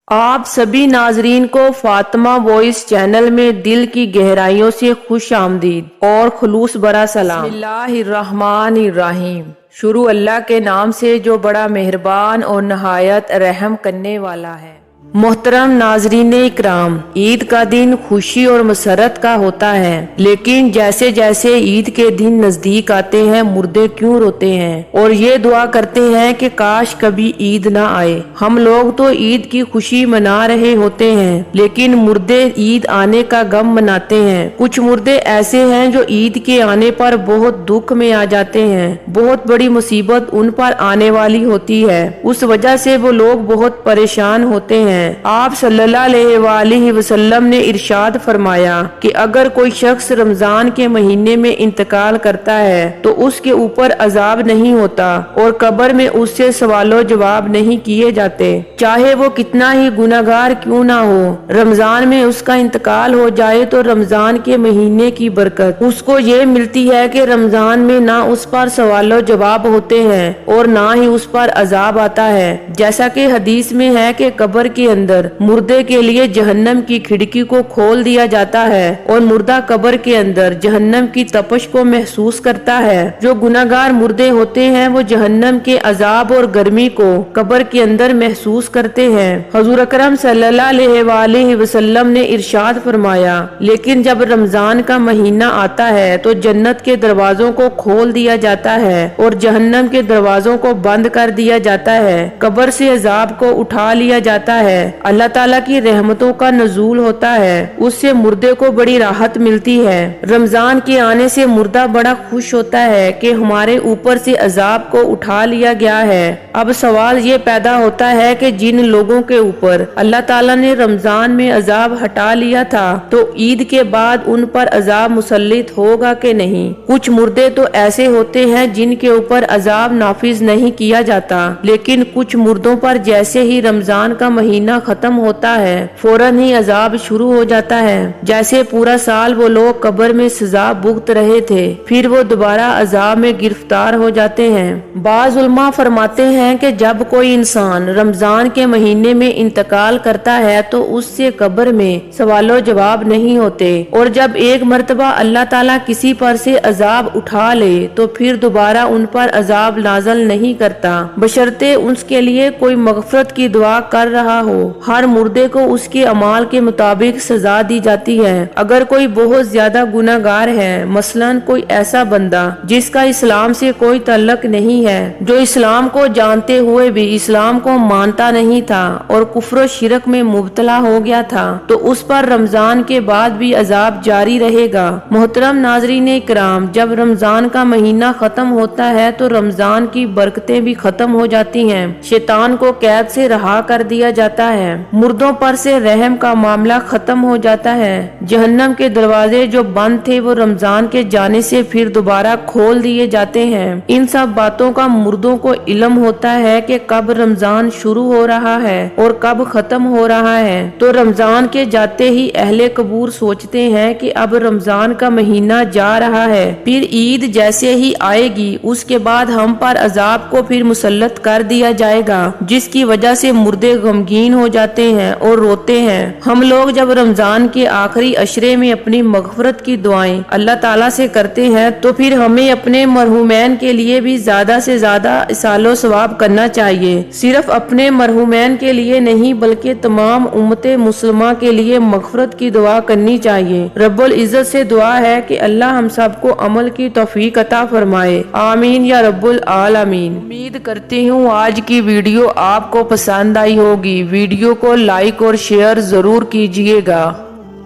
آپ سبھی ناظرین کو فاطمہ وائس چینل میں دل کی گہرائیوں سے خوش آمدید اور خلوص برا سلام۔ بسم اللہ الرحمن الرحیم۔ شروع اللہ کے نام سے جو بڑا مہربان اور نہایت رحم کرنے والا ہے۔ محترم ناظرین اکرام، عید کا دن خوشی اور مسرت کا ہوتا ہے، لیکن جیسے جیسے عید کے دن نزدیک آتے ہیں مردے کیوں روتے ہیں اور یہ دعا کرتے ہیں کہ کاش کبھی عید نہ آئے۔ ہم لوگ تو عید کی خوشی منا رہے ہوتے ہیں، لیکن مردے عید آنے کا غم مناتے ہیں۔ کچھ مردے ایسے ہیں جو عید کے آنے پر بہت دکھ میں آ جاتے ہیں، بہت بڑی مصیبت ان پر آنے والی ہوتی ہے، اس وجہ سے وہ لوگ بہت پریشان ہوتے ہیں۔ آپ صلی اللہ علیہ وآلہ وسلم نے ارشاد فرمایا کہ اگر کوئی شخص رمضان کے مہینے میں انتقال کرتا ہے تو اس کے اوپر عذاب نہیں ہوتا اور قبر میں اس سے سوال و جواب نہیں کیے جاتے، چاہے وہ کتنا ہی گناہگار کیوں نہ ہو۔ رمضان میں اس کا انتقال ہو جائے تو رمضان کے مہینے کی برکت اس کو یہ ملتی ہے کہ رمضان میں نہ اس پر سوال و جواب ہوتے ہیں اور نہ ہی اس پر عذاب آتا ہے، جیسا کہ حدیث میں ہے کہ قبر کے اندر مردے کے لیے جہنم کی کھڑکی کو کھول دیا جاتا ہے اور مردہ قبر کے اندر جہنم کی تپش کو محسوس کرتا ہے۔ جو گناہگار مردے ہوتے ہیں وہ جہنم کے عذاب اور گرمی کو قبر کے اندر محسوس کرتے ہیں۔ حضور اکرم صلی اللہ علیہ وآلہ وسلم نے ارشاد فرمایا، لیکن جب رمضان کا مہینہ آتا ہے تو جنت کے دروازوں کو کھول دیا جاتا ہے اور جہنم کے دروازوں کو بند کر دیا جاتا ہے، قبر سے عذاب کو اٹھا لیا جاتا ہے، اللہ تعالیٰ کی رحمتوں کا نزول ہوتا ہے، اس سے مردے کو بڑی راحت ملتی ہے۔ رمضان کے آنے سے مردہ بڑا خوش ہوتا ہے کہ ہمارے اوپر سے عذاب کو اٹھا لیا گیا ہے۔ اب سوال یہ پیدا ہوتا ہے کہ جن لوگوں کے اوپر اللہ تعالیٰ نے رمضان میں عذاب ہٹا لیا تھا تو عید کے بعد ان پر عذاب مسلط ہوگا کہ نہیں؟ کچھ مردے تو ایسے ہوتے ہیں جن کے اوپر عذاب نافذ نہیں کیا جاتا، لیکن کچھ مردوں پر جیسے ہی رمضان کا مہینہ ختم ہوتا ہے فوراً ہی عذاب شروع ہو جاتا ہے، جیسے پورا سال وہ لوگ قبر میں سزا بھگت رہے تھے، پھر وہ دوبارہ عذاب میں گرفتار ہو جاتے ہیں۔ بعض علماء فرماتے ہیں کہ جب کوئی انسان رمضان کے مہینے میں انتقال کرتا ہے تو اس سے قبر میں سوال و جواب نہیں ہوتے، اور جب ایک مرتبہ اللہ تعالیٰ کسی پر سے عذاب اٹھا لے تو پھر دوبارہ ان پر عذاب نازل نہیں کرتا، بشرطے اس کے لیے کوئی مغفرت کی دعا کر رہا ہو۔ ہر مردے کو اس کے اعمال کے مطابق سزا دی جاتی ہے۔ اگر کوئی بہت زیادہ گناہگار ہے، مثلاً کوئی ایسا بندہ جس کا اسلام سے کوئی تعلق نہیں ہے، جو اسلام کو جانتے ہوئے بھی اسلام کو مانتا نہیں تھا اور کفر و شرک میں مبتلا ہو گیا تھا، تو اس پر رمضان کے بعد بھی عذاب جاری رہے گا۔ محترم ناظرین اکرام، جب رمضان کا مہینہ ختم ہوتا ہے تو رمضان کی برکتیں بھی ختم ہو جاتی ہیں، شیطان کو قید سے رہا کر دیا جاتا ہے، مردوں پر سے رحم کا معاملہ ختم ہو جاتا ہے، جہنم کے دروازے جو بند تھے وہ رمضان کے جانے سے پھر دوبارہ کھول دیے جاتے ہیں۔ ان سب باتوں کا مردوں کو علم ہوتا ہے کہ کب رمضان شروع ہو رہا ہے اور کب ختم ہو رہا ہے، تو رمضان کے جاتے ہی اہل قبور سوچتے ہیں کہ اب رمضان کا مہینہ جا رہا ہے، پھر عید جیسے ہی آئے گی اس کے بعد ہم پر عذاب کو پھر مسلط کر دیا جائے گا، جس کی وجہ سے مردے غمگین ہو جاتے ہیں اور روتے ہیں۔ ہم لوگ جب رمضان کے آخری عشرے میں اپنی مغفرت کی دعائیں اللہ تعالیٰ سے کرتے ہیں تو پھر ہمیں اپنے مرحومین کے لیے بھی زیادہ سے زیادہ اصال و ثواب کرنا چاہیے، صرف اپنے مرحومین کے لیے نہیں بلکہ تمام امت مسلمہ کے لیے مغفرت کی دعا کرنی چاہیے۔ رب العزت سے دعا ہے کہ اللہ ہم سب کو عمل کی توفیق عطا فرمائے، آمین یا رب العالمین۔ امید کرتی ہوں آج کی ویڈیو آپ کو پسند آئی ہوگی، ویڈیو کو لائک اور شیئر ضرور کیجیے گا۔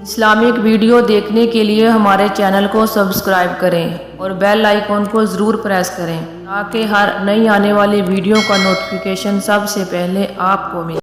اسلامک ویڈیو دیکھنے کے لیے ہمارے چینل کو سبسکرائب کریں اور بیل آئیکن کو ضرور پریس کریں تاکہ ہر نئی آنے والی ویڈیو کا نوٹیفیکیشن سب سے پہلے آپ کو ملے۔